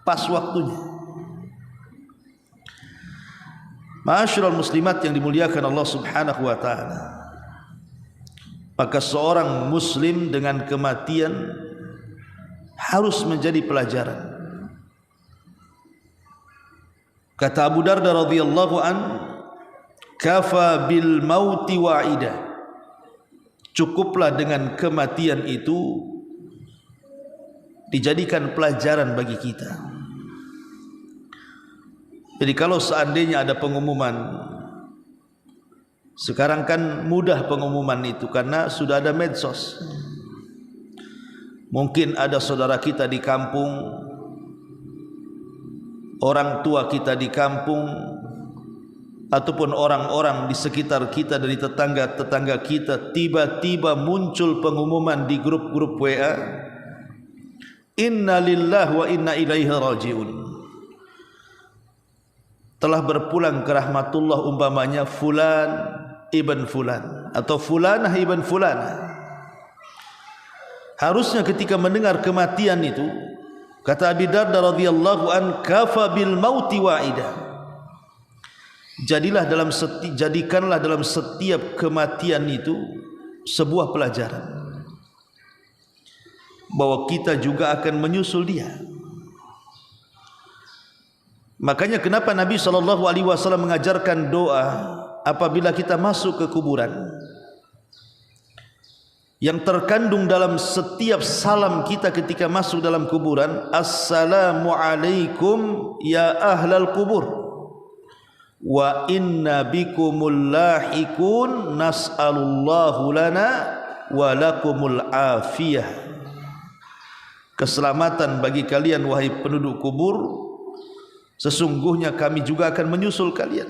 pas waktunya. Ma'asyiral muslimat yang dimuliakan Allah Subhanahu wa taala, maka seorang muslim dengan kematian harus menjadi pelajaran. Kata Abu Darda radhiyallahu an, kafa bil mauti wa'ida, cukuplah dengan kematian itu dijadikan pelajaran bagi kita. Jadi kalau seandainya ada pengumuman, sekarang kan mudah pengumuman itu karena sudah ada medsos. Mungkin ada saudara kita di kampung, orang tua kita di kampung, ataupun orang-orang di sekitar kita dari tetangga-tetangga kita, tiba-tiba muncul pengumuman di grup-grup WA, inna lillahi wa inna ilaihi raji'un, telah berpulang ke rahmatullah, umpamanya fulan ibn fulan atau fulanah ibn fulanah. Harusnya ketika mendengar kematian itu, kata Abi Darda radhiyallahu an, kafa bil mauti wa'ida, jadikanlah dalam setiap kematian itu sebuah pelajaran bahwa kita juga akan menyusul dia. Makanya kenapa Nabi SAW mengajarkan doa apabila kita masuk ke kuburan, yang terkandung dalam setiap salam kita ketika masuk dalam kuburan, assalamu alaikum ya ahlal kubur wa inna bikumul lahikun nas'alullahu lana wa lakumul afiyah. Keselamatan bagi kalian wahai penduduk kubur, sesungguhnya kami juga akan menyusul kalian,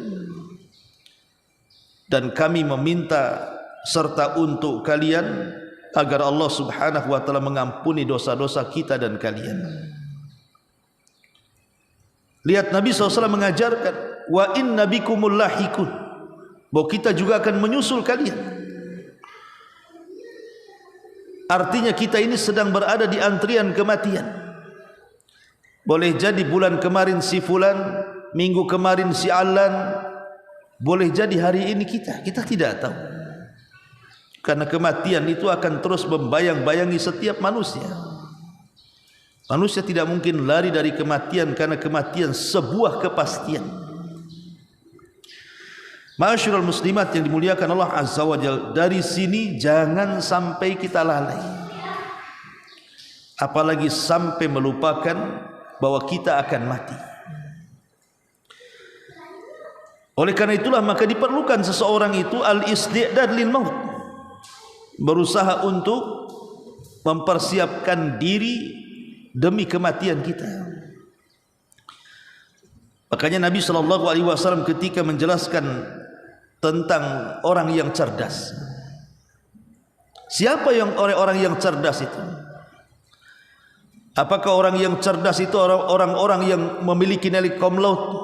dan kami meminta serta untuk kalian agar Allah Subhanahu wa taala mengampuni dosa-dosa kita dan kalian. Lihat, Nabi SAW mengajarkan wa inna bikumul lahikun, bahwa kita juga akan menyusul kalian. Artinya kita ini sedang berada di antrian kematian. Boleh jadi bulan kemarin si fulan, minggu kemarin si alan, boleh jadi hari ini kita tidak tahu. Karena kematian itu akan terus membayang-bayangi setiap manusia. Manusia tidak mungkin lari dari kematian, karena kematian sebuah kepastian. Ma'asyiral muslimat yang dimuliakan Allah Azza wa Jalla, dari sini jangan sampai kita lalai, apalagi sampai melupakan bahwa kita akan mati. Oleh karena itulah maka diperlukan seseorang itu al-isti'dad lil maut, berusaha untuk mempersiapkan diri demi kematian kita. Makanya Nabi SAW ketika menjelaskan tentang orang yang cerdas, siapa yang orang yang cerdas itu? Apakah orang yang cerdas itu orang-orang yang memiliki nilai cum laude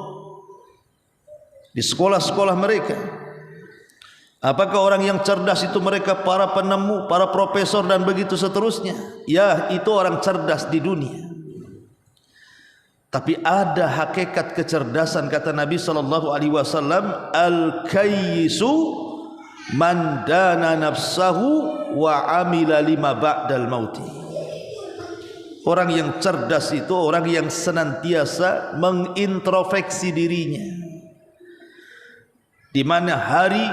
di sekolah-sekolah mereka? Apakah orang yang cerdas itu mereka para penemu, para profesor dan begitu seterusnya? Ya, itu orang cerdas di dunia. Tapi ada hakikat kecerdasan, kata Nabi SAW, al-kayyisu man dana nafsahu wa amila lima ba'dal mauti. Orang yang cerdas itu orang yang senantiasa mengintrospeksi dirinya, di mana hari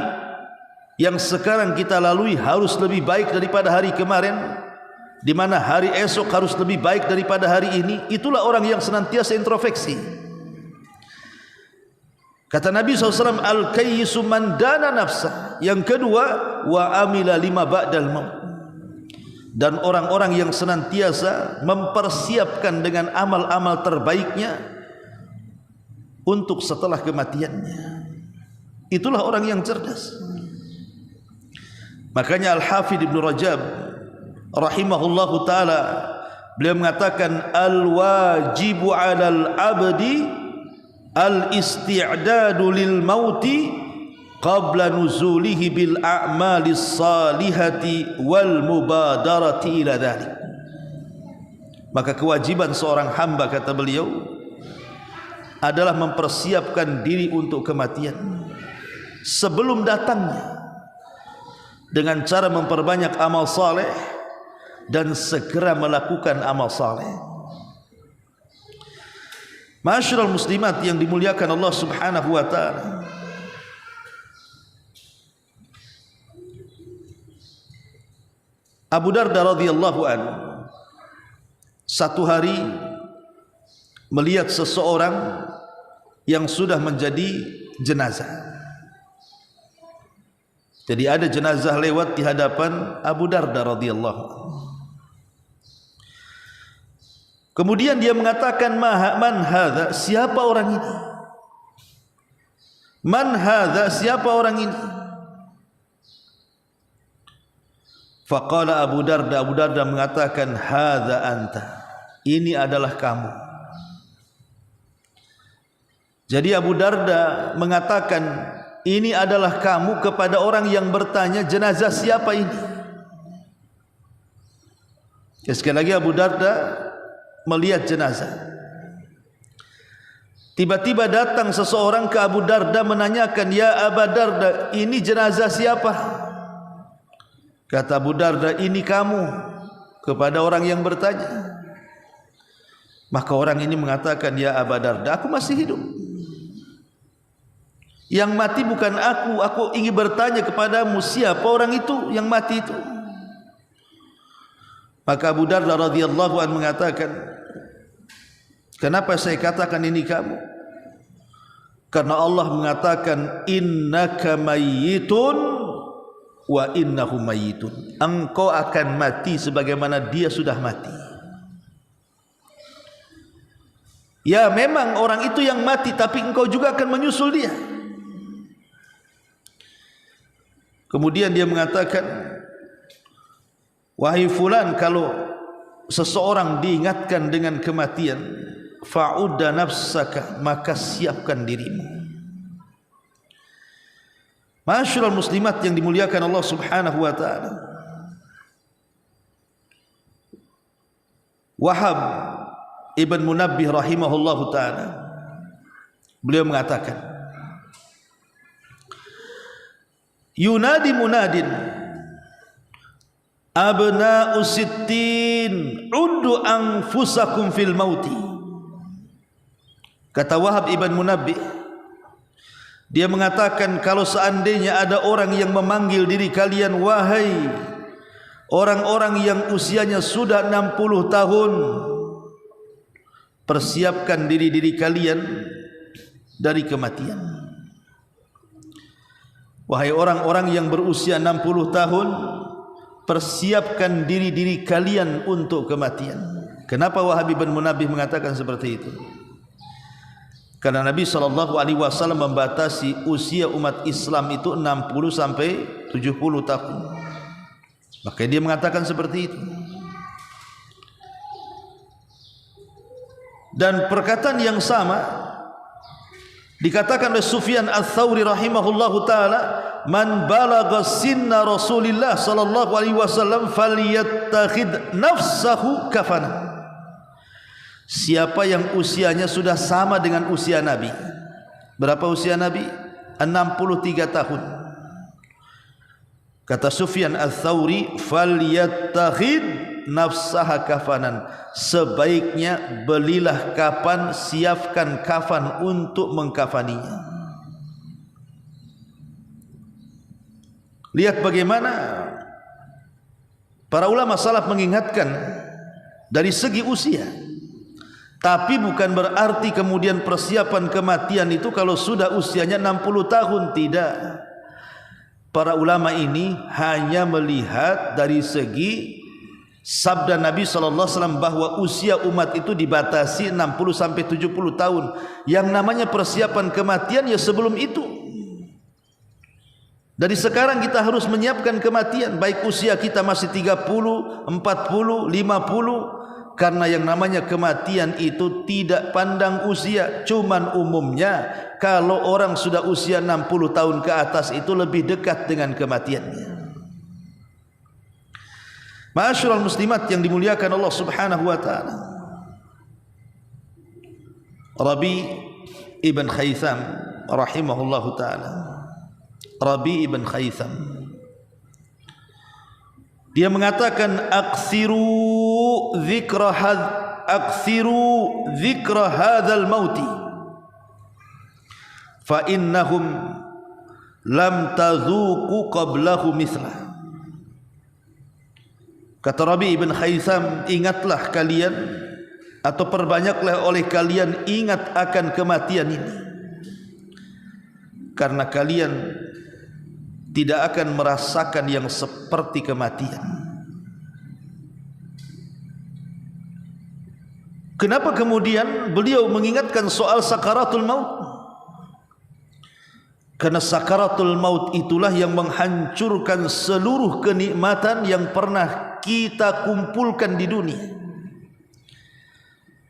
yang sekarang kita lalui harus lebih baik daripada hari kemarin, di mana hari esok harus lebih baik daripada hari ini. Itulah orang yang senantiasa introspeksi. Kata Nabi SAW, al-kayyisu man dana nafsah. Yang kedua, wa amila lima ba'dal maut. Dan orang-orang yang senantiasa mempersiapkan dengan amal-amal terbaiknya untuk setelah kematiannya. Itulah orang yang cerdas. Makanya Al-Hafidh Ibn Rajab rahimahullahu ta'ala, beliau mengatakan al-wajibu 'alal 'abdi al-isti'dadu lil mauti qabla nuzulihi bil a'malis salihati wal mubadarati ila dhalik. Maka kewajiban seorang hamba, kata beliau, adalah mempersiapkan diri untuk kematian sebelum datangnya dengan cara memperbanyak amal saleh dan segera melakukan amal saleh. Ma'asyiral muslimat yang dimuliakan Allah Subhanahu wa taala, Abu Darda radhiyallahu anhu satu hari melihat seseorang yang sudah menjadi jenazah. Jadi ada jenazah lewat di hadapan Abu Darda radhiyallahu anhu. Kemudian dia mengatakan, man hadza, siapa orang ini? Man hadza, siapa orang ini? Faqala Abu Darda mengatakan, hadza anta, ini adalah kamu. Jadi Abu Darda mengatakan, ini adalah kamu, kepada orang yang bertanya, jenazah siapa ini? Ya, sekali lagi Abu Darda melihat jenazah. Tiba-tiba datang seseorang ke Abu Darda menanyakan, ya Abu Darda, ini jenazah siapa? Kata Abu Darda, ini kamu, kepada orang yang bertanya. Maka orang ini mengatakan, ya Abu Darda, aku masih hidup. Yang mati bukan aku ingin bertanya kepadamu, siapa orang itu yang mati itu? Maka Abu Darda radhiyallahu anhu mengatakan, kenapa saya katakan ini kamu? Karena Allah mengatakan, innaka mayyitun wa innahum mayyitun, engkau akan mati sebagaimana dia sudah mati. Ya, memang orang itu yang mati, tapi engkau juga akan menyusul dia. Kemudian dia mengatakan, wahai fulan, kalau seseorang diingatkan dengan kematian, fa'udda nafsaka, maka siapkan dirimu. Ma'asyiral muslimat yang dimuliakan Allah Subhanahu wa taala, Wahab Ibn Munabbih rahimahullahu taala, beliau mengatakan, yunadi munadin abna'u sittin uddu anfusakum fil mauti. Kata Wahab Ibn Munabbih, dia mengatakan, kalau seandainya ada orang yang memanggil diri kalian, wahai orang-orang yang usianya sudah 60 tahun, persiapkan diri-diri kalian dari kematian. Wahai orang-orang yang berusia 60 tahun, persiapkan diri-diri kalian untuk kematian. Kenapa Wahab bin Munabbih mengatakan seperti itu? Karena Nabi SAW membatasi usia umat Islam itu 60 sampai 70 tahun. Maka dia mengatakan seperti itu. Dan perkataan yang sama dikatakan oleh Sufyan Ats-Tsauri rahimahullahu taala, man balagha sinna Rasulillah sallallahu alaihi wasallam falyattakhid nafsahu kafana. Siapa yang usianya sudah sama dengan usia Nabi. Berapa usia Nabi? 63 tahun. Kata Sufyan Ats-Tsauri, falyattakhid nafsaha kafanan, sebaiknya belilah kafan, siapkan kafan untuk mengkafaninya. Lihat bagaimana para ulama salaf mengingatkan dari segi usia. Tapi bukan berarti kemudian persiapan kematian itu kalau sudah usianya 60 tahun, tidak. Para ulama ini hanya melihat dari segi sabda Nabi SAW bahwa usia umat itu dibatasi 60 sampai 70 tahun. Yang namanya persiapan kematian ya sebelum itu. Dari sekarang kita harus menyiapkan kematian, baik usia kita masih 30, 40, 50. Karena yang namanya kematian itu tidak pandang usia. Cuman umumnya kalau orang sudah usia 60 tahun ke atas itu lebih dekat dengan kematiannya. Ma'asyiral muslimat yang dimuliakan Allah Subhanahu wa taala. Rabi ibn Khaytham rahimahullahu taala. Rabi ibn Khaytham, dia mengatakan aksiru dzikra hadzal mauti fa innahum lam tazuqu qablahu mithlah. Kata Rabi ibn Khaytham, ingatlah kalian atau perbanyaklah oleh kalian ingat akan kematian ini, karena kalian tidak akan merasakan yang seperti kematian. Kenapa kemudian beliau mengingatkan soal sakaratul maut? Karena sakaratul maut itulah yang menghancurkan seluruh kenikmatan yang pernah kita kumpulkan di dunia.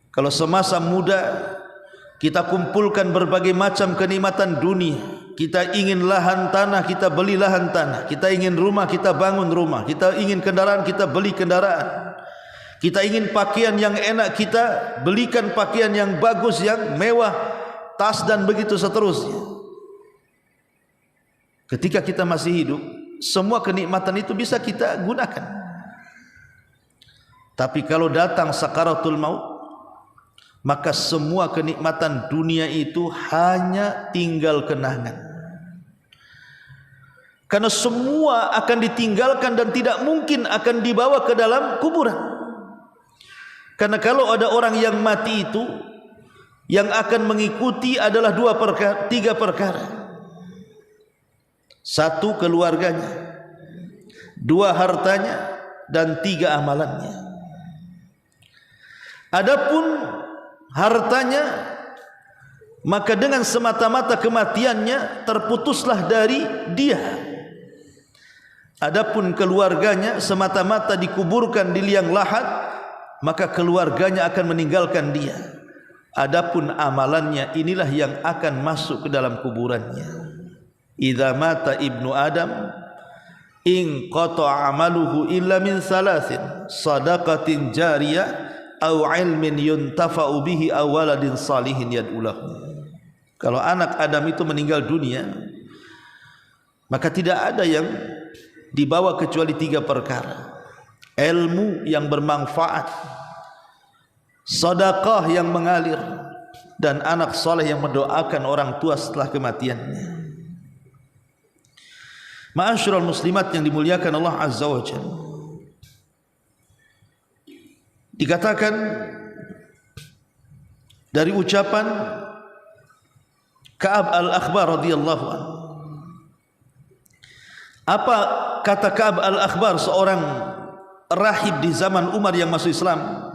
Kalau semasa muda kita kumpulkan berbagai macam kenikmatan dunia, kita ingin lahan tanah, kita beli lahan tanah, kita ingin rumah, kita bangun rumah, kita ingin kendaraan, kita beli kendaraan, kita ingin pakaian yang enak, kita belikan pakaian yang bagus, yang mewah, tas dan begitu seterusnya. Ketika kita masih hidup, semua kenikmatan itu bisa kita gunakan. Tapi kalau datang sakaratul maut, maka semua kenikmatan dunia itu hanya tinggal kenangan. Karena semua akan ditinggalkan dan tidak mungkin akan dibawa ke dalam kuburan. Karena kalau ada orang yang mati itu, yang akan mengikuti adalah tiga perkara. Satu, keluarganya, dua, hartanya, dan tiga, amalannya. Adapun hartanya, maka dengan semata-mata kematiannya terputuslah dari dia. Adapun keluarganya, semata-mata dikuburkan di liang lahat, maka keluarganya akan meninggalkan dia. Adapun amalannya, inilah yang akan masuk ke dalam kuburannya. Idza mata ibnu Adam in qata'a amaluhu illa min salasin, sadaqatin jariyah aw ilmin yuntafa'u bihi aw waladin salihin yad'u lahu. Kalau anak Adam itu meninggal dunia, maka tidak ada yang dibawa kecuali tiga perkara: ilmu yang bermanfaat, sedekah yang mengalir, dan anak saleh yang mendoakan orang tua setelah kematiannya. Ma'asyiral muslimat yang dimuliakan Allah Azza wa Jalla, dikatakan dari ucapan Ka'ab al-Akhbar radhiyallahu anhu. Apa kata Ka'ab al-Akhbar, seorang rahib di zaman Umar yang masuk Islam?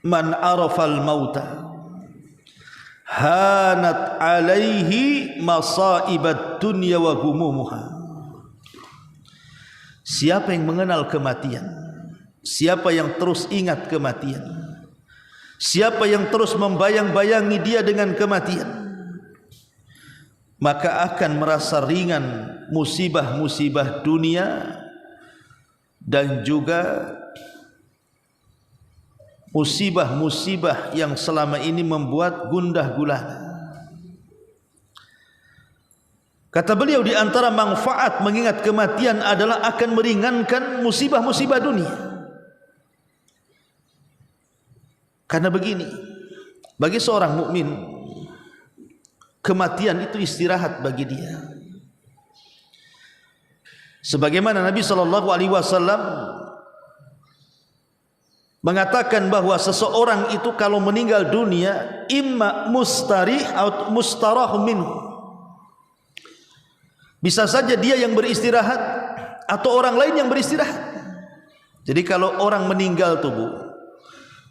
Man arafal mauta hanat alaihi masaibat dunya wa gumumuha. Siapa yang mengenal kematian, siapa yang terus ingat kematian, siapa yang terus membayang-bayangi dia dengan kematian, maka akan merasa ringan musibah-musibah dunia dan juga musibah-musibah yang selama ini membuat gundah gulana. Kata beliau, di antara manfaat mengingat kematian adalah akan meringankan musibah-musibah dunia. Karena begini, bagi seorang mukmin, kematian itu istirahat bagi dia. Sebagaimana Nabi SAW mengatakan bahwa seseorang itu kalau meninggal dunia, imma mustarih atau mustarah minhu. Bisa saja dia yang beristirahat atau orang lain yang beristirahat. Jadi kalau orang meninggal tubuh,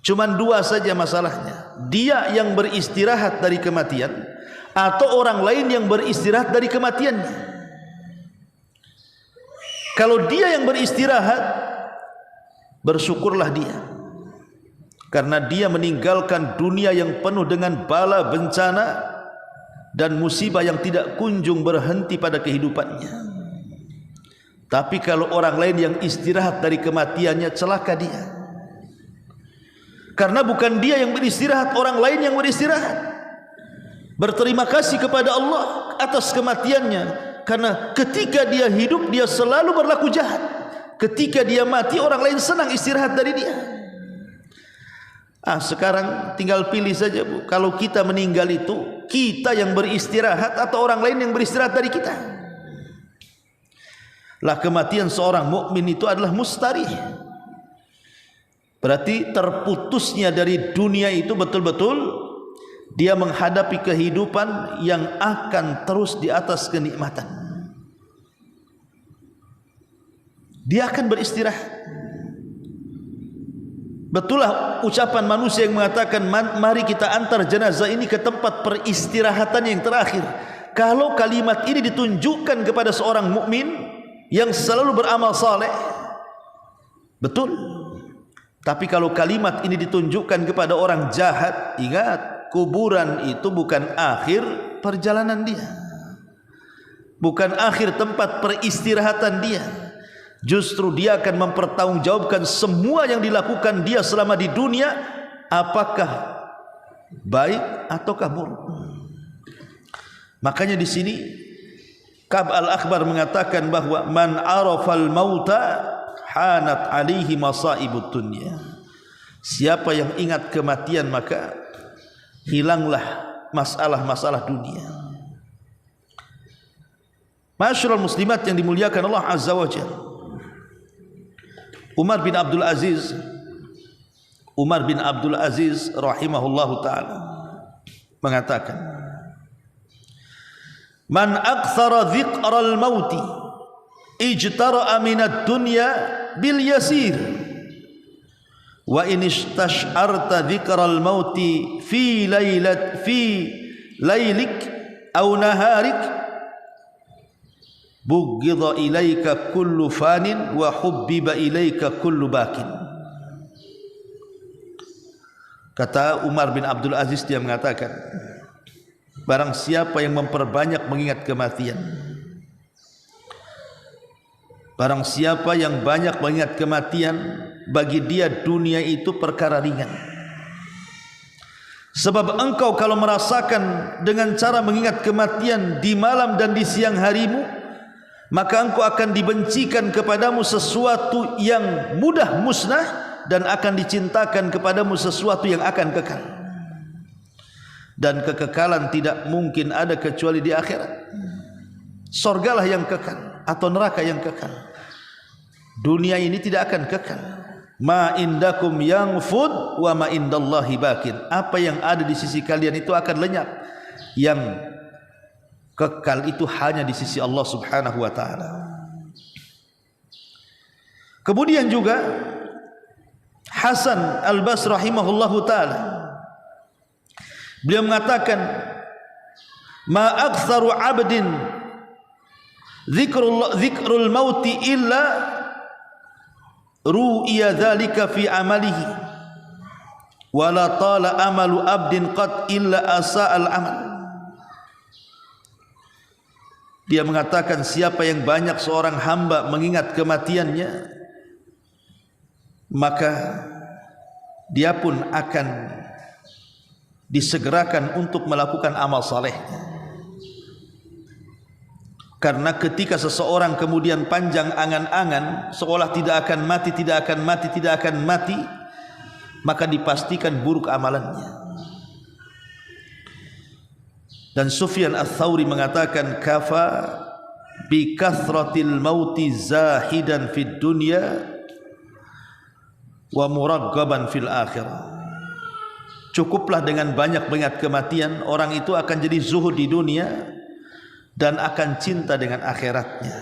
cuman dua saja masalahnya: dia yang beristirahat dari kematian atau orang lain yang beristirahat dari kematiannya. Kalau dia yang beristirahat, bersyukurlah dia, karena dia meninggalkan dunia yang penuh dengan bala bencana dan musibah yang tidak kunjung berhenti pada kehidupannya. Tapi kalau orang lain yang istirahat dari kematiannya, celaka dia. Karena bukan dia yang beristirahat, orang lain yang beristirahat. Berterima kasih kepada Allah atas kematiannya, karena ketika dia hidup dia selalu berlaku jahat. Ketika dia mati, orang lain senang istirahat dari dia. Sekarang tinggal pilih saja, Bu. Kalau kita meninggal itu, kita yang beristirahat atau orang lain yang beristirahat dari kita? Lah, kematian seorang mukmin itu adalah mustarih. Berarti terputusnya dari dunia itu betul-betul dia menghadapi kehidupan yang akan terus di atas kenikmatan. Dia akan beristirahat. Betullah ucapan manusia yang mengatakan, mari kita antar jenazah ini ke tempat peristirahatan yang terakhir. Kalau kalimat ini ditunjukkan kepada seorang mukmin yang selalu beramal saleh, betul. Tapi kalau kalimat ini ditunjukkan kepada orang jahat, ingat, kuburan itu bukan akhir perjalanan dia, bukan akhir tempat peristirahatan dia. Justru dia akan mempertanggungjawabkan semua yang dilakukan dia selama di dunia, apakah baik ataukah buruk. Makanya di sini Ka'b al-Akhbar mengatakan bahwa man arafal mauta hanat alaihi masaibud dunya. Siapa yang ingat kematian maka hilanglah masalah-masalah dunia. Masyarul muslimat yang dimuliakan Allah Azza wa Jalla, Umar bin Abdul Aziz rahimahullahu ta'ala mengatakan, man aktsara dzikral mauti ijtara'a minad dunya bil yasir wa in istash'arta dzikral mauti fi lailik aw naharik bughidha ilaika kullu fanin wa hubbiba ilaika kullu bakin. Kata Umar bin Abdul Aziz, dia mengatakan, barang siapa yang memperbanyak mengingat kematian, barang siapa yang banyak mengingat kematian, bagi dia dunia itu perkara ringan. Sebab engkau kalau merasakan dengan cara mengingat kematian di malam dan di siang harimu, maka engkau akan dibencikan kepadamu sesuatu yang mudah musnah, dan akan dicintakan kepadamu sesuatu yang akan kekal. Dan kekekalan tidak mungkin ada kecuali di akhirat. Surgalah yang kekal atau neraka yang kekal. Dunia ini tidak akan kekal. Ma indakum yanfud wa ma indallahi bakin. Apa yang ada di sisi kalian itu akan lenyap. Yang kekal itu hanya di sisi Allah Subhanahu wa taala. Kemudian juga Hasan Al-Basri rahimahullahu taala, beliau mengatakan, ma aktsaru 'abdin dzikrul mauti illa ru'iya dzalika fi amalihi wa la tala amalu 'abdin qad illa asa'al amal. Dia mengatakan, siapa yang banyak seorang hamba mengingat kematiannya, maka dia pun akan disegerakan untuk melakukan amal saleh. Karena ketika seseorang kemudian panjang angan-angan seolah tidak akan mati, tidak akan mati, tidak akan mati, maka dipastikan buruk amalannya. Dan Sufyan Ats-Tsauri mengatakan, kafa bi kathratil mauti zahidan fid dunya wa muraggaban fil akhirah. Cukuplah dengan banyak mengingat kematian, orang itu akan jadi zuhud di dunia dan akan cinta dengan akhiratnya.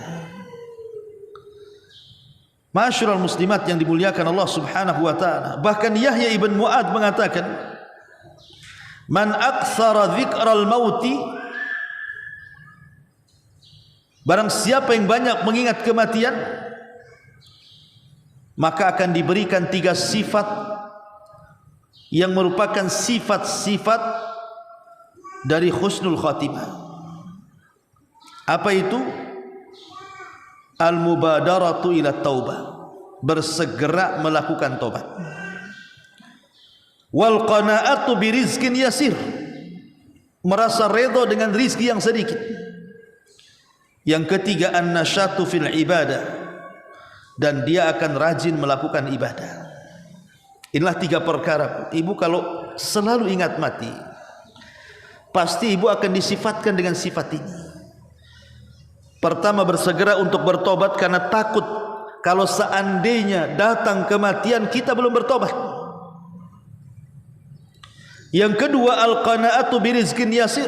Masyarul muslimat yang dimuliakan Allah Subhanahu wa taala, bahkan Yahya ibn Mu'ad mengatakan, man aktsara dzikral mauti, barang siapa yang banyak mengingat kematian, maka akan diberikan 3 sifat yang merupakan sifat-sifat dari husnul khatimah. Apa itu? al-mubadaratu ila taubah, bersegera melakukan tobat. Wal qanaatu birizqin yasir, merasa redha dengan rizki yang sedikit. Yang ketiga, an-nasyatu fil ibadah, dan dia akan rajin melakukan ibadah. Inilah 3 perkara. Ibu kalau selalu ingat mati, pasti ibu akan disifatkan dengan sifat ini. Pertama, bersegera untuk bertobat karena takut kalau seandainya datang kematian kita belum bertobat. Yang kedua, al-qanaatu birizqin yasir,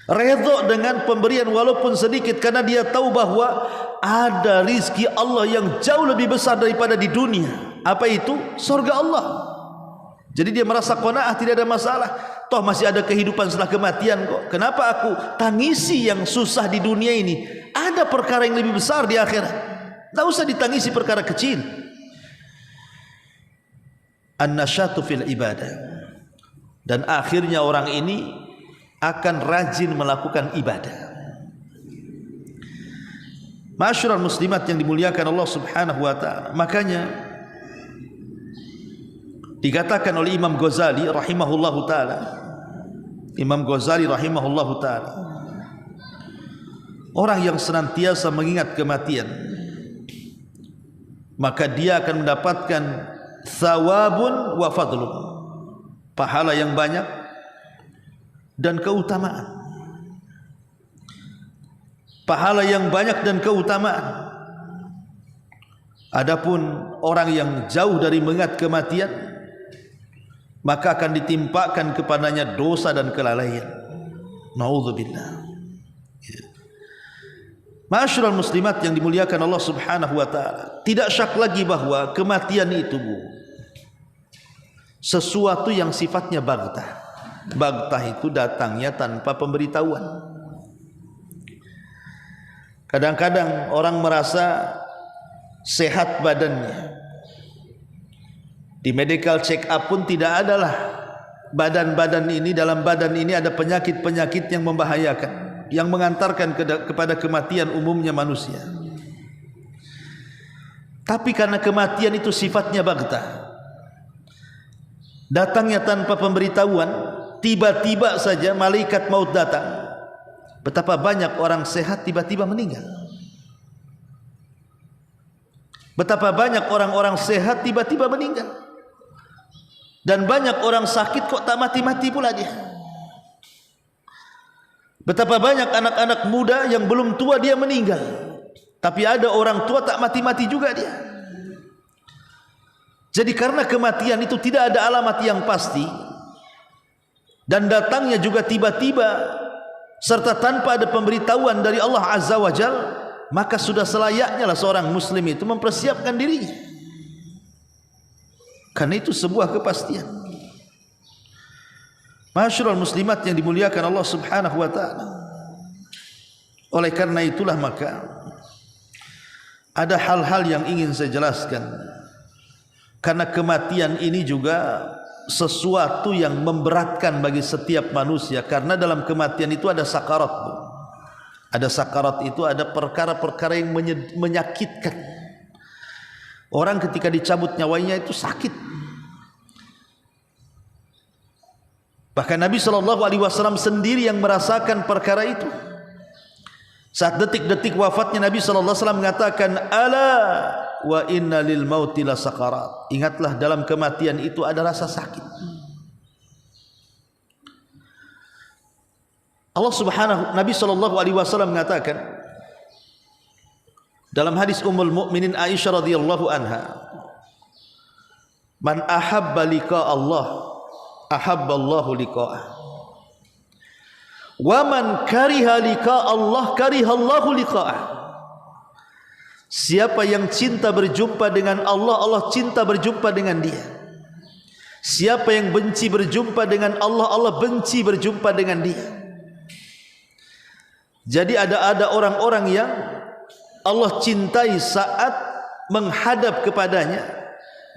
redha dengan pemberian walaupun sedikit, karena dia tahu bahwa ada rizki Allah yang jauh lebih besar daripada di dunia. Apa itu? Surga Allah. Jadi dia merasa qanaah, tidak ada masalah. Toh masih ada kehidupan setelah kematian kok. Kenapa aku tangisi yang susah di dunia ini? Ada perkara yang lebih besar di akhirat. Tak usah ditangisi perkara kecil. An-nasyatu fil ibadah. Dan akhirnya orang ini akan rajin melakukan ibadah. Ma'asyiral muslimat yang dimuliakan Allah Subhanahu wa taala. Makanya dikatakan oleh Imam Ghazali rahimahullahu taala, Imam Ghazali rahimahullahu taala, orang yang senantiasa mengingat kematian, maka dia akan mendapatkan thawabun wa fadlun, pahala yang banyak dan keutamaan. Pahala yang banyak dan keutamaan. Adapun orang yang jauh dari mengingat kematian, maka akan ditimpakan kepadanya dosa dan kelalaian. Nauzubillah. Ma'asyiral muslimat yang dimuliakan Allah Subhanahu wa taala, tidak syak lagi bahwa kematian itu, Bu, sesuatu yang sifatnya baghtah. Baghtah itu datangnya tanpa pemberitahuan. Kadang-kadang orang merasa sehat badannya, di medical check up pun tidak adalah badan-badan ini, dalam badan ini ada penyakit-penyakit yang membahayakan, yang mengantarkan kepada kematian umumnya manusia. Tapi karena kematian itu sifatnya baghtah, datangnya tanpa pemberitahuan, tiba-tiba saja malaikat maut datang. Betapa banyak orang sehat tiba-tiba meninggal. Betapa banyak orang-orang sehat tiba-tiba meninggal. Dan banyak orang sakit kok tak mati-mati pula dia. Betapa banyak anak-anak muda yang belum tua dia meninggal, tapi ada orang tua tak mati-mati juga dia. Jadi karena kematian itu tidak ada alamat yang pasti, dan datangnya juga tiba-tiba serta tanpa ada pemberitahuan dari Allah Azza wa Jal, maka sudah selayaknya lah seorang muslim itu mempersiapkan dirinya, karena itu sebuah kepastian. Ma'asyiral muslimat yang dimuliakan Allah Subhanahu wa taala, oleh karena itulah maka ada hal-hal yang ingin saya jelaskan, karena kematian ini juga sesuatu yang memberatkan bagi setiap manusia. Karena dalam kematian itu ada sakarat, Bu. Ada sakarat itu ada perkara-perkara yang menyakitkan. Orang ketika dicabut nyawanya itu sakit. Bahkan Nabi SAW sendiri yang merasakan perkara itu. Saat detik-detik wafatnya, Nabi SAW mengatakan, ala wa inna lil mauti la sakarat. Ingatlah, dalam kematian itu ada rasa sakit. Nabi SAW mengatakan dalam hadis Ummul Mukminin Aisyah radhiyallahu anha, man ahabba liqa Allah ahabballahu liqa'ah, wa man kariha liqa Allah karihallahu liqa'ah. Siapa yang cinta berjumpa dengan Allah, Allah cinta berjumpa dengan dia. Siapa yang benci berjumpa dengan Allah, Allah benci berjumpa dengan dia. Jadi ada orang-orang yang Allah cintai saat menghadap kepadanya,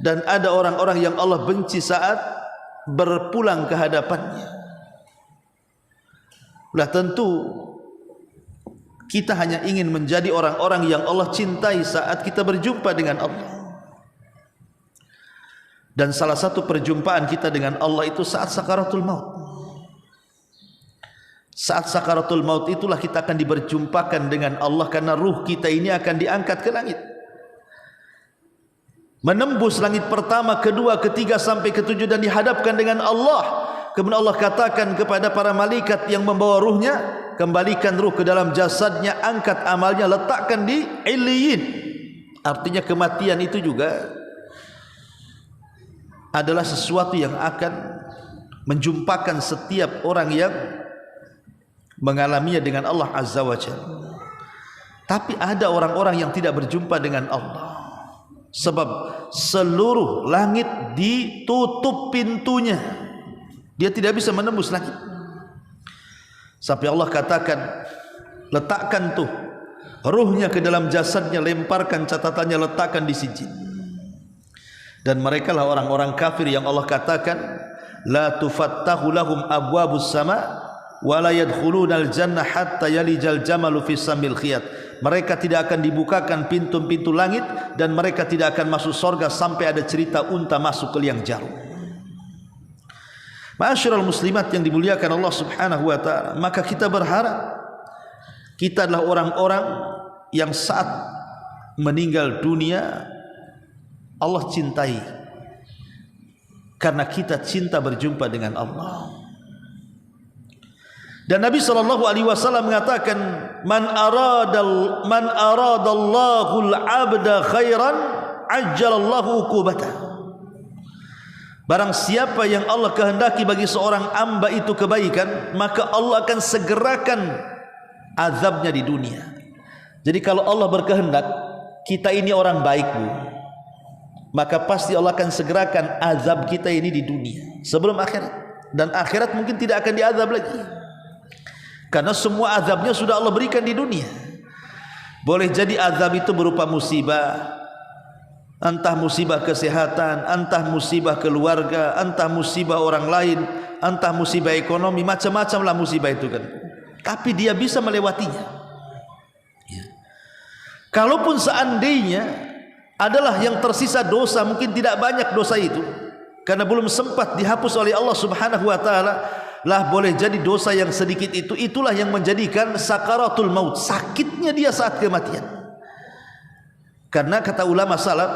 dan ada orang-orang yang Allah benci saat berpulang ke hadapannya. Lah tentu Kita hanya ingin menjadi orang-orang yang Allah cintai saat kita berjumpa dengan Allah. Dan salah satu perjumpaan kita dengan Allah itu saat sakaratul maut. Saat sakaratul maut itulah kita akan diberjumpakan dengan Allah, karena ruh kita ini akan diangkat ke langit, menembus langit pertama, kedua, ketiga sampai ketujuh, dan dihadapkan dengan Allah. Kemudian Allah katakan kepada para malaikat yang membawa ruhnya, kembalikan ruh ke dalam jasadnya, angkat amalnya, letakkan di Illiyin. Artinya kematian itu juga adalah sesuatu yang akan menjumpakan setiap orang yang mengalaminya dengan Allah Azza wa Jalla. Tapi ada orang-orang yang tidak berjumpa dengan Allah, sebab seluruh langit ditutup pintunya, dia tidak bisa menembus langit. Sampai Allah katakan, letakkan tuh ruhnya ke dalam jasadnya, lemparkan catatannya, letakkan di sijin. Dan mereka lah orang-orang kafir yang Allah katakan, la tufattahu lahum abwabus sama wa la yadkhulunal jannah hatta yalijal jamalu fi samil khiyat. Mereka tidak akan dibukakan pintu-pintu langit, dan mereka tidak akan masuk surga sampai ada cerita unta masuk ke liang jarum. Ma'asyiral muslimat yang dimuliakan Allah Subhanahu wa taala, maka kita berharap kita adalah orang-orang yang saat meninggal dunia Allah cintai, karena kita cinta berjumpa dengan Allah. Dan Nabi SAW mengatakan, man aradallahu al-'abda khairan ajjalallahu uqubatah. Barang siapa yang Allah kehendaki bagi seorang hamba itu kebaikan, maka Allah akan segerakan azabnya di dunia. Jadi kalau Allah berkehendak kita ini orang baik, Bu, maka pasti Allah akan segerakan azab kita ini di dunia sebelum akhirat. Dan akhirat mungkin tidak akan diazab lagi, karena semua azabnya sudah Allah berikan di dunia. Boleh jadi azab itu berupa musibah, entah musibah kesehatan, entah musibah keluarga, entah musibah orang lain, entah musibah ekonomi, macam-macam lah musibah itu kan. Tapi dia bisa melewatinya ya. Kalaupun seandainya adalah yang tersisa dosa, mungkin tidak banyak dosa itu, karena belum sempat dihapus oleh Allah Subhanahu wa taala, lah boleh jadi dosa yang sedikit itu, itulah yang menjadikan sakaratul maut, sakitnya dia saat kematian. Karena kata ulama salaf,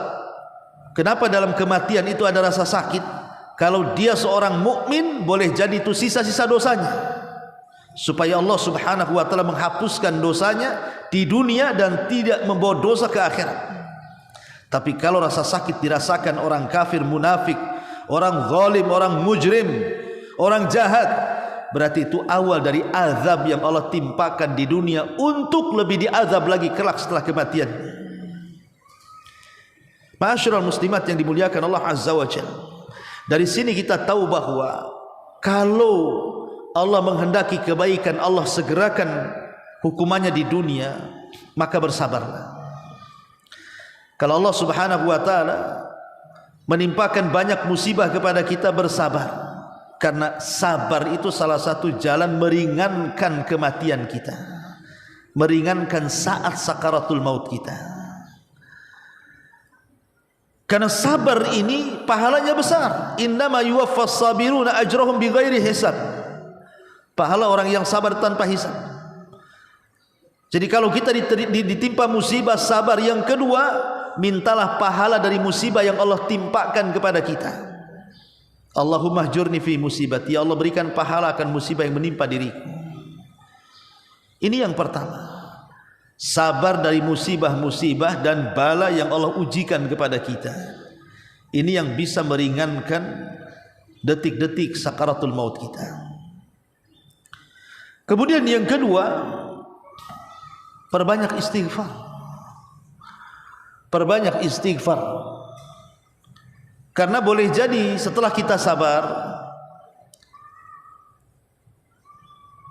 kenapa dalam kematian itu ada rasa sakit? Kalau dia seorang mukmin, boleh jadi itu sisa-sisa dosanya, supaya Allah Subhanahu wa taala menghapuskan dosanya di dunia dan tidak membawa dosa ke akhirat. Tapi kalau rasa sakit dirasakan orang kafir, munafik, orang zalim, orang mujrim, orang jahat, berarti itu awal dari azab yang Allah timpakan di dunia untuk lebih diazab lagi kelak setelah kematian. Ma'asyiral muslimat yang dimuliakan Allah Azza wa Jalla, dari sini kita tahu bahwa kalau Allah menghendaki kebaikan, Allah segerakan hukumannya di dunia, maka bersabarlah. Kalau Allah Subhanahu wa taala menimpakan banyak musibah kepada kita, bersabar, karena sabar itu salah satu jalan meringankan kematian kita, meringankan saat sakaratul maut kita. Karena sabar ini pahalanya besar. Innama yuwaffas sabiruna ajrahum bighairi hisab. Pahala orang yang sabar tanpa hisab. Jadi kalau kita ditimpa musibah, sabar. Yang kedua, mintalah pahala dari musibah yang Allah timpakan kepada kita. Allahumma ajurni fi musibati, ya Allah berikan pahala akan musibah yang menimpa diriku. Ini yang pertama, sabar dari musibah-musibah dan bala yang Allah ujikan kepada kita. Ini yang bisa meringankan detik-detik sakaratul maut kita. Kemudian yang kedua, perbanyak istighfar. Perbanyak istighfar. Karena boleh jadi setelah kita sabar,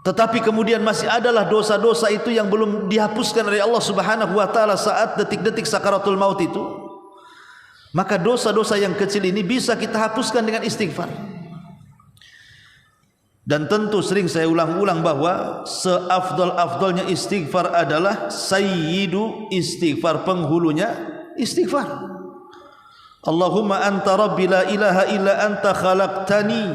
tetapi kemudian masih adalah dosa-dosa itu yang belum dihapuskan oleh Allah Subhanahu wa taala saat detik-detik sakaratul maut itu. Maka dosa-dosa yang kecil ini bisa kita hapuskan dengan istighfar. Dan tentu sering saya ulang-ulang bahwa seafdal-afdalnya istighfar adalah sayyidu istighfar, penghulunya istighfar. Allahumma anta rabbi la ilaha illa anta khalaqtani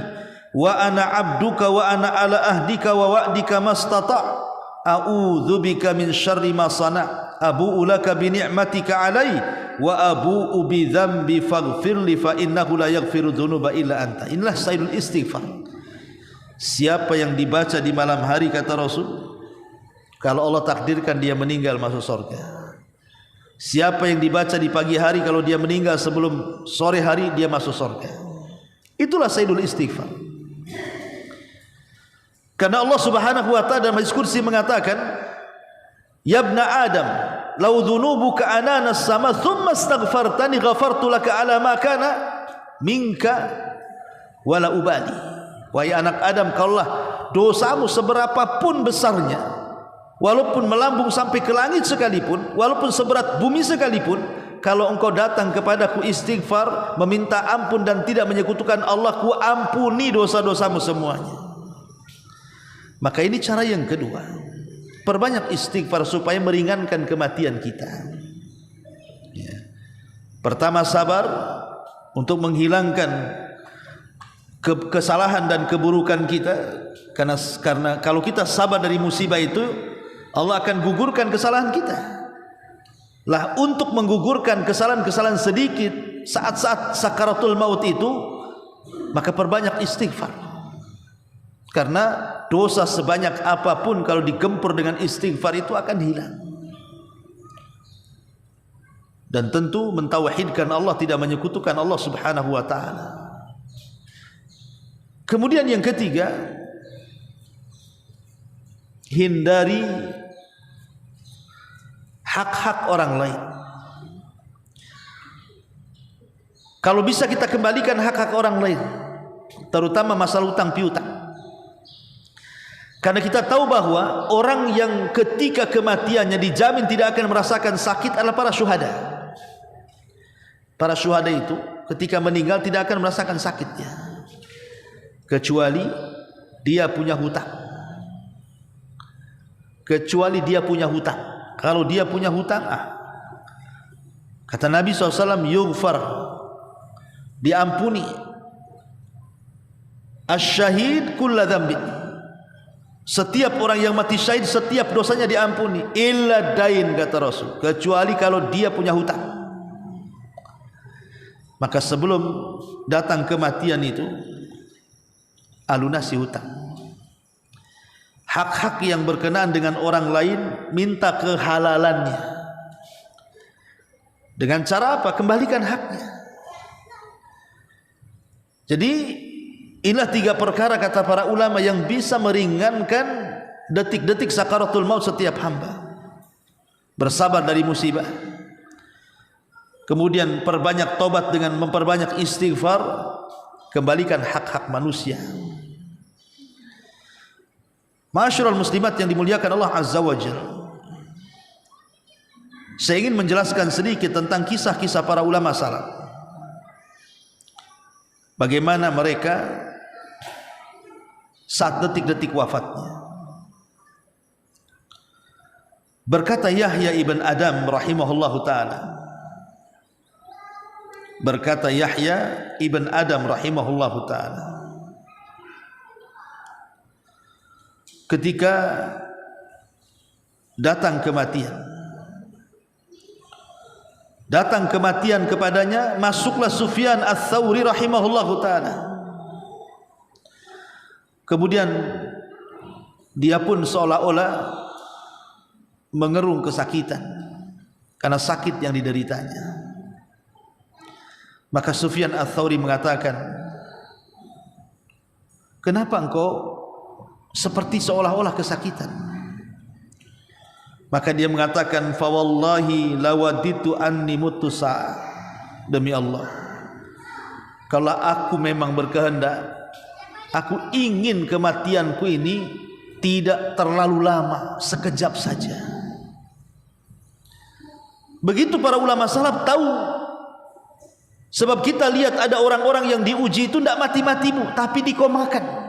wa ana abduka wa ana ala ahdika wa wa'dika mastata' a'udzubika min syarri ma sana' abu'u laka bi ni'matika alai wa abu'u bi dzambi faghfirli fa innahu la yaghfiru dzunuba illa anta. Inilah sayyidul istighfar. Siapa yang dibaca di malam hari, kata Rasul, kalau Allah takdirkan dia meninggal masuk surga. Siapa yang dibaca di pagi hari, kalau dia meninggal sebelum sore hari dia masuk surga. Itulah sayyidul istighfar. Karena Allah Subhanahu wa ta'ala dalam hadis qudsi mengatakan, ya ibna Adam, law dhunubuka anana as-sama thumma astaghfartani ghafartu laka ala ma kana minka wala ubali. Wahai anak Adam, kalaulah dosamu seberapapun besarnya, walaupun melambung sampai ke langit sekalipun, walaupun seberat bumi sekalipun, kalau engkau datang kepadaku istighfar, meminta ampun dan tidak menyekutukan Allah, ku ampuni dosa-dosamu semuanya. Maka ini cara yang kedua, perbanyak istighfar supaya meringankan kematian kita. Ya. Pertama, sabar untuk menghilangkan kesalahan dan keburukan kita, karena kalau kita sabar dari musibah itu, Allah akan gugurkan kesalahan kita. Lah, untuk menggugurkan kesalahan-kesalahan sedikit saat-saat sakaratul maut itu, maka perbanyak istighfar. Karena dosa sebanyak apapun kalau digempur dengan istighfar itu akan hilang. Dan tentu mentauhidkan Allah, tidak menyekutukan Allah Subhanahu wa ta'ala. Kemudian yang ketiga, hindari hak-hak orang lain. Kalau bisa kita kembalikan hak-hak orang lain, terutama masalah utang piutang. Karena kita tahu bahwa orang yang ketika kematiannya dijamin tidak akan merasakan sakit adalah para syuhada. Para syuhada itu ketika meninggal tidak akan merasakan sakitnya, kecuali dia punya hutang. Kecuali dia punya hutang. Kalau dia punya hutang, kata Nabi SAW, yughfar, diampuni, asyahid kulla dzambin, setiap orang yang mati syahid setiap dosanya diampuni, illa dain, kata Rasul, kecuali kalau dia punya hutang. Maka sebelum datang kematian itu, alunasi hutang. Hak-hak yang berkenaan dengan orang lain, minta kehalalannya. Dengan cara apa? Kembalikan haknya. Jadi inilah 3 perkara, kata para ulama, yang bisa meringankan detik-detik sakaratul maut setiap hamba. Bersabar dari musibah, kemudian perbanyak tobat dengan memperbanyak istighfar, kembalikan hak-hak manusia. Ma'asyiral muslimat yang dimuliakan Allah Azza wa Jalla, saya ingin menjelaskan sedikit tentang kisah-kisah para ulama salaf. Bagaimana mereka saat detik-detik wafatnya. Berkata Yahya ibn Adam rahimahullahu ta'ala, berkata Yahya ibn Adam rahimahullahu ta'ala, ketika datang kematian kepadanya, masuklah Sufyan Ats-Tsauri rahimahullahu ta'ala. Kemudian dia pun seolah-olah mengerung kesakitan karena sakit yang dideritanya. Maka Sufyan Ats-Tsauri mengatakan, kenapa engkau seperti seolah-olah kesakitan? Maka dia mengatakan, fa wallahi lawaditu anni mutu sa'ah, demi Allah, kalau aku memang berkehendak, aku ingin kematianku ini tidak terlalu lama, sekejap saja. Begitu para ulama salaf tahu. Sebab kita lihat ada orang-orang yang diuji itu tidak mati-matimu, tapi dikomakan.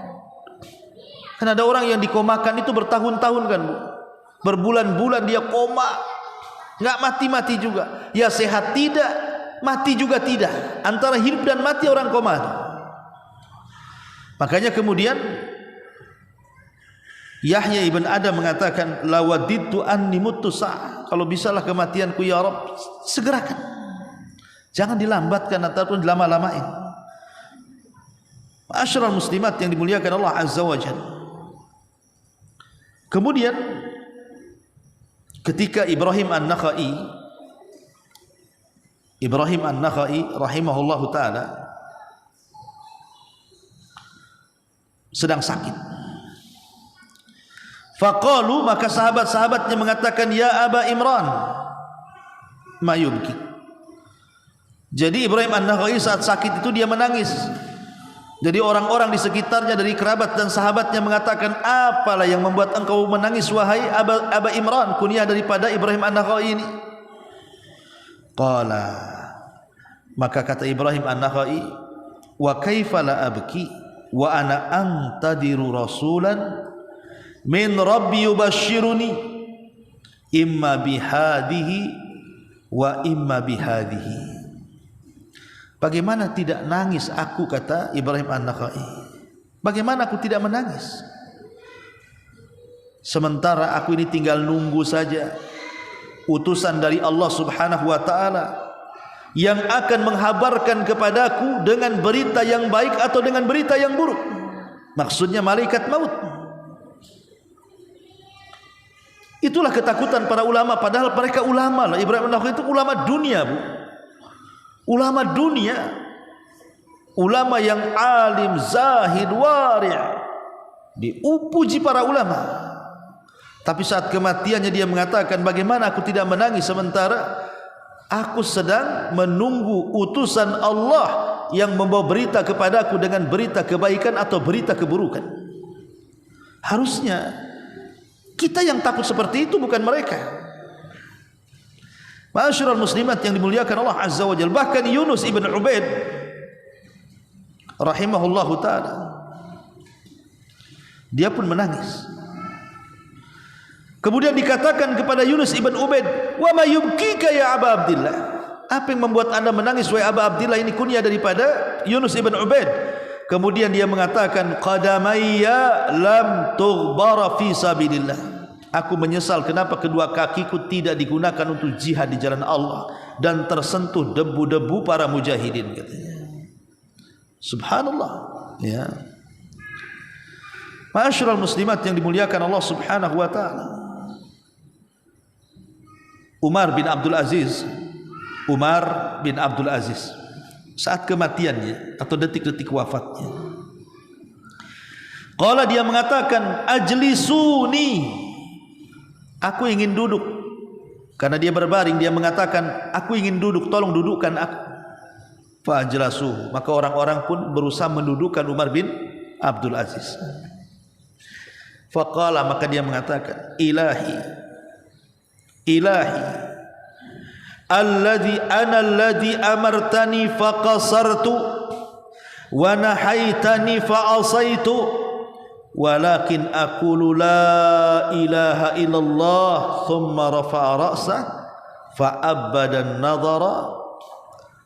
Kan ada orang yang dikomakan itu bertahun-tahun kan Bu, berbulan-bulan dia koma, nggak mati-mati juga, ya sehat tidak, mati juga tidak, antara hidup dan mati orang koma. Makanya kemudian Yahya ibn Adam mengatakan, lawadidtu anni muttu sa'ah, kalau bisalah kematianku ya Rabb segerakan, jangan dilambatkan ataupun dilama-lamain. Ma'asyiral muslimat yang dimuliakan Allah Azza wa Jalla. Kemudian ketika Ibrahim An-Nakhai rahimahullahu taala sedang sakit, faqalu, maka sahabat-sahabatnya mengatakan, ya Aba Imran ma yubki. Jadi Ibrahim An-Nakhai saat sakit itu dia menangis. Jadi orang-orang di sekitarnya dari kerabat dan sahabatnya mengatakan, apalah yang membuat engkau menangis wahai Aba Imran, kunyah daripada Ibrahim An-Nakhai ini. Qala, maka kata Ibrahim An-Nakhai, wa kaifa la abki wa ana antadiru rasulan min rabbi yubashshiruni imma bihadihi wa imma bihadihi. Bagaimana tidak nangis aku, kata Ibrahim An-Nakhai. Bagaimana aku tidak menangis? Sementara aku ini tinggal nunggu saja utusan dari Allah Subhanahu wa taala yang akan menghabarkan kepadaku dengan berita yang baik atau dengan berita yang buruk. Maksudnya malaikat maut. Itulah ketakutan para ulama, padahal mereka ulama. Ibrahim An-Nakhai itu ulama dunia, Bu. Ulama dunia, ulama yang alim, zahid, wari', dipuji para ulama. Tapi saat kematiannya dia mengatakan, bagaimana aku tidak menangis sementara aku sedang menunggu utusan Allah yang membawa berita kepadaku dengan berita kebaikan atau berita keburukan. Harusnya kita yang takut seperti itu, bukan mereka. Ma'asyiral muslimat yang dimuliakan Allah Azza wa Jalla. Bahkan Yunus ibn Ubaid rahimahullahu ta'ala, dia pun menangis. Kemudian dikatakan kepada Yunus ibn Ubaid, wa ma yubkika ya Aba Abdillah, apa yang membuat anda menangis wahai Aba Abdillah? Ini kunyah daripada Yunus ibn Ubaid. Kemudian dia mengatakan, qadamayya lam tughbara fi sabilillah, aku menyesal kenapa kedua kakiku tidak digunakan untuk jihad di jalan Allah dan tersentuh debu-debu para mujahidin, katanya. Subhanallah, ya. Ma'asyiral muslimat yang dimuliakan Allah Subhanahu wa taala. Umar bin Abdul Aziz saat kematiannya atau detik-detik wafatnya, qala, dia mengatakan, ajlisuni, aku ingin duduk. Karena dia berbaring, dia mengatakan, aku ingin duduk, tolong dudukkan aku. Fa'ajlasuhu, maka orang-orang pun berusaha mendudukkan Umar bin Abdul Aziz. Faqala, maka dia mengatakan, ilahi alladhi amartani faqasartu wa nahaitani fa'asaitu walakin aqulu la ilaha illallah, thumma rafa'a ra'sah fa'abbada an-nadhara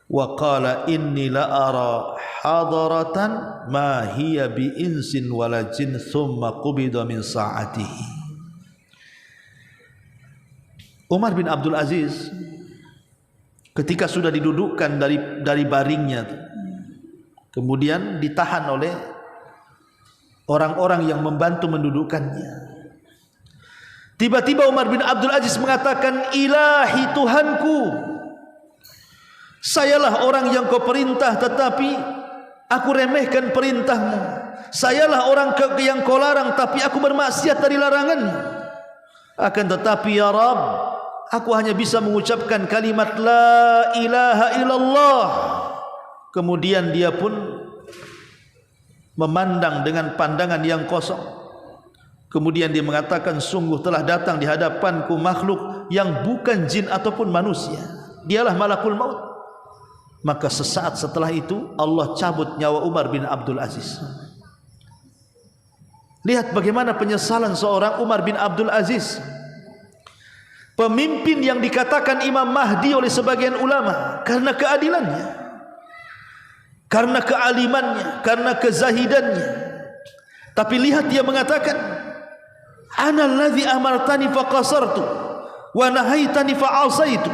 wa qala inni la ara hadaratan ma hiya bi insin wala jin, thumma qubida min sa'atihi. Umar bin Abdul Aziz ketika sudah didudukkan dari baringnya, kemudian ditahan oleh orang-orang yang membantu mendudukkannya, tiba-tiba Umar bin Abdul Aziz mengatakan, ilahi, Tuhanku, sayalah orang yang kau perintah tetapi aku remehkan perintahmu, sayalah orang yang kau larang tapi aku bermaksiat dari laranganmu. Akan tetapi ya Rabb, aku hanya bisa mengucapkan kalimat la ilaha illallah. Kemudian dia pun memandang dengan pandangan yang kosong. Kemudian dia mengatakan, sungguh telah datang di hadapanku makhluk yang bukan jin ataupun manusia, dialah malakul maut. Maka sesaat setelah itu Allah cabut nyawa Umar bin Abdul Aziz. Lihat bagaimana penyesalan seorang Umar bin Abdul Aziz, pemimpin yang dikatakan Imam Mahdi oleh sebagian ulama karena keadilannya, karena kealimannya, karena kezahidannya. Tapi lihat dia mengatakan, ana alladhi amartani faqasartu wa nahaitani fa'asaitu.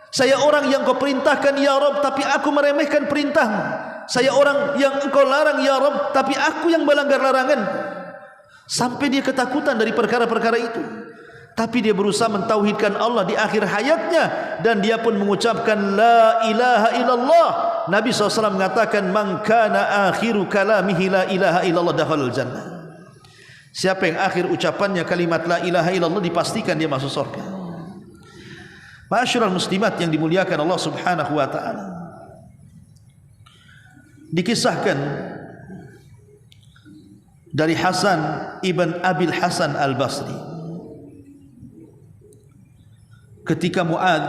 Saya orang yang kau perintahkan ya Rabb, tapi aku meremehkan perintahmu. Saya orang yang engkau larang ya Rabb, tapi aku yang melanggar larangan. Sampai dia ketakutan dari perkara-perkara itu. Tapi dia berusaha mentauhidkan Allah di akhir hayatnya, dan dia pun mengucapkan la ilaha illallah. Nabi SAW mengatakan, man kana akhiru kalamihi la ilaha illallah dakhalal jannah. Siapa yang akhir ucapannya kalimat la ilaha illallah, dipastikan dia masuk surga. Ma'asyiral muslimat yang dimuliakan Allah Subhanahu wa taala. Dikisahkan dari Hasan ibn Abil Hasan al-Basri, ketika Mu'ad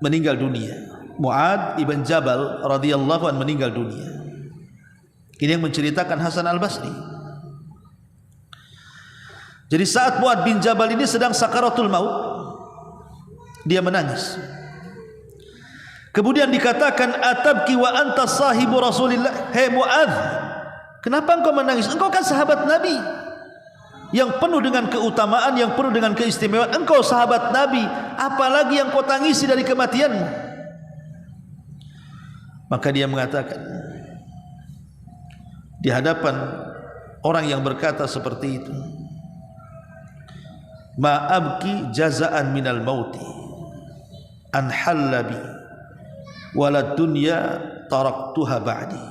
meninggal dunia, Mu'ad ibn Jabal radhiyallahu anhu meninggal dunia. Ini yang menceritakan Hasan al-Basri. Jadi saat Mu'ad bin Jabal ini sedang sakaratul maut, dia menangis. Kemudian dikatakan, atabki wa anta sahibu Rasulillah. Hei Mu'ad, kenapa engkau menangis? Engkau kan sahabat Nabi yang penuh dengan keutamaan, yang penuh dengan keistimewaan. Engkau sahabat Nabi, apalagi yang kau tangisi dari kematianmu? Maka dia mengatakan di hadapan orang yang berkata seperti itu, ma abki jazaan minal mauti an hallabi walad dunya taraktuha ba'di.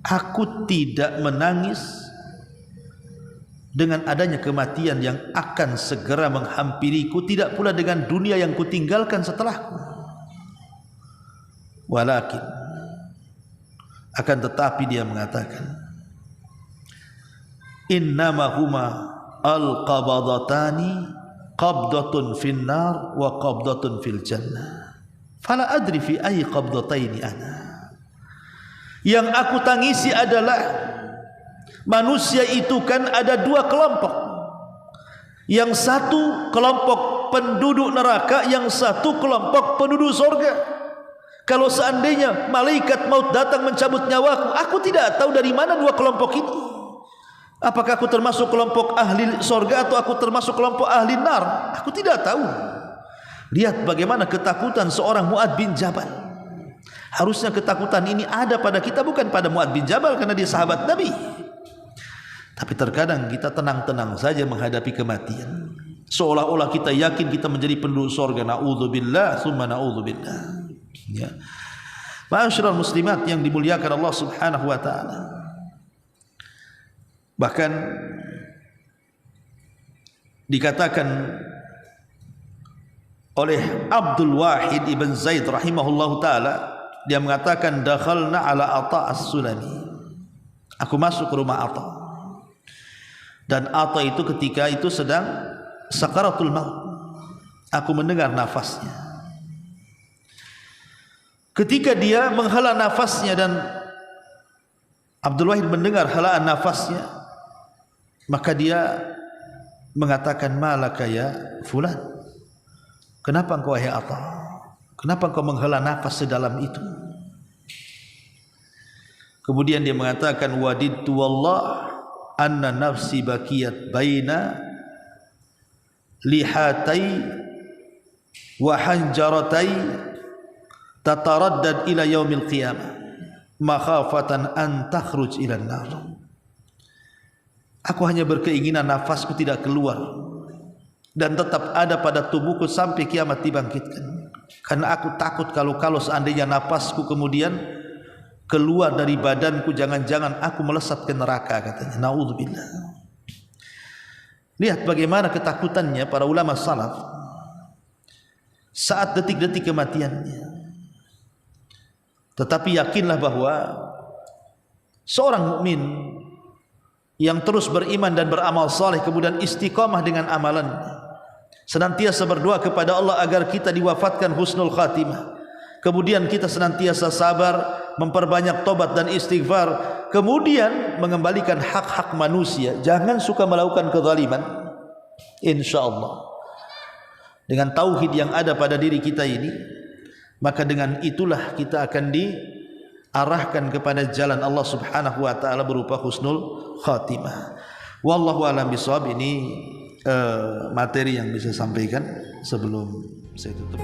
Aku tidak menangis dengan adanya kematian yang akan segera menghampiriku, tidak pula dengan dunia yang kutinggalkan setelahku. Walakin, akan tetapi dia mengatakan, innama huma al-qabadatani qabdatun fin nar wa qabdatun fil jannah fala adri fi ayyi qabdataini ana. Yang aku tangisi adalah manusia itu kan ada dua kelompok. Yang satu kelompok penduduk neraka, yang satu kelompok penduduk surga. Kalau seandainya malaikat maut datang mencabut nyawaku, aku tidak tahu dari mana dua kelompok ini. Apakah aku termasuk kelompok ahli surga atau aku termasuk kelompok ahli nar? Aku tidak tahu. Lihat bagaimana ketakutan seorang Mu'ad bin Jabal. Harusnya ketakutan ini ada pada kita, bukan pada Mu'ad bin Jabal karena dia sahabat Nabi. Tapi terkadang kita tenang-tenang saja menghadapi kematian, seolah-olah kita yakin kita menjadi penduduk surga. Na'udzubillah summa na'udzubillah. Ya. Ma'asyiral muslimat yang dimuliakan Allah Subhanahu wa taala. Bahkan dikatakan oleh Abdul Wahid ibn Zaid rahimahullahu taala, dia mengatakan, dakhalna ala Atha as-Sulami. Aku masuk ke rumah Atha. Dan Atha itu ketika itu sedang sakaratul maut. Aku mendengar nafasnya. Ketika dia menghela nafasnya dan Abdul Wahid mendengar helaan nafasnya, maka dia mengatakan, malaka ya fulan, kenapa engkau wahai Atha, kenapa engkau menghela nafas sedalam itu? Kemudian dia mengatakan, wadidtu wallah anna nafsi bakiyat baina lihatai wa hanjaratai tataraddad ila yaumil qiyamah makhafatan an takhruj ila an-nar. Aku hanya berkeinginan nafasku tidak keluar dan tetap ada pada tubuhku sampai kiamat dibangkitkan, karena aku takut kalau seandainya nafasku kemudian keluar dari badanku, jangan-jangan aku melesat ke neraka, katanya. Naudzubillah. Lihat bagaimana ketakutannya para ulama salaf saat detik-detik kematiannya. Tetapi yakinlah bahwa seorang mukmin yang terus beriman dan beramal saleh, kemudian istiqamah dengan amalan, senantiasa berdoa kepada Allah agar kita diwafatkan husnul khatimah, kemudian kita senantiasa sabar memperbanyak tobat dan istighfar, kemudian mengembalikan hak-hak manusia. Jangan suka melakukan kezaliman. Insyaallah dengan tauhid yang ada pada diri kita ini, maka dengan itulah kita akan diarahkan kepada jalan Allah Subhanahu wa taala berupa husnul khatimah. Wallahu a'lam bishawab. Ini materi yang bisa sampaikan sebelum saya tutup.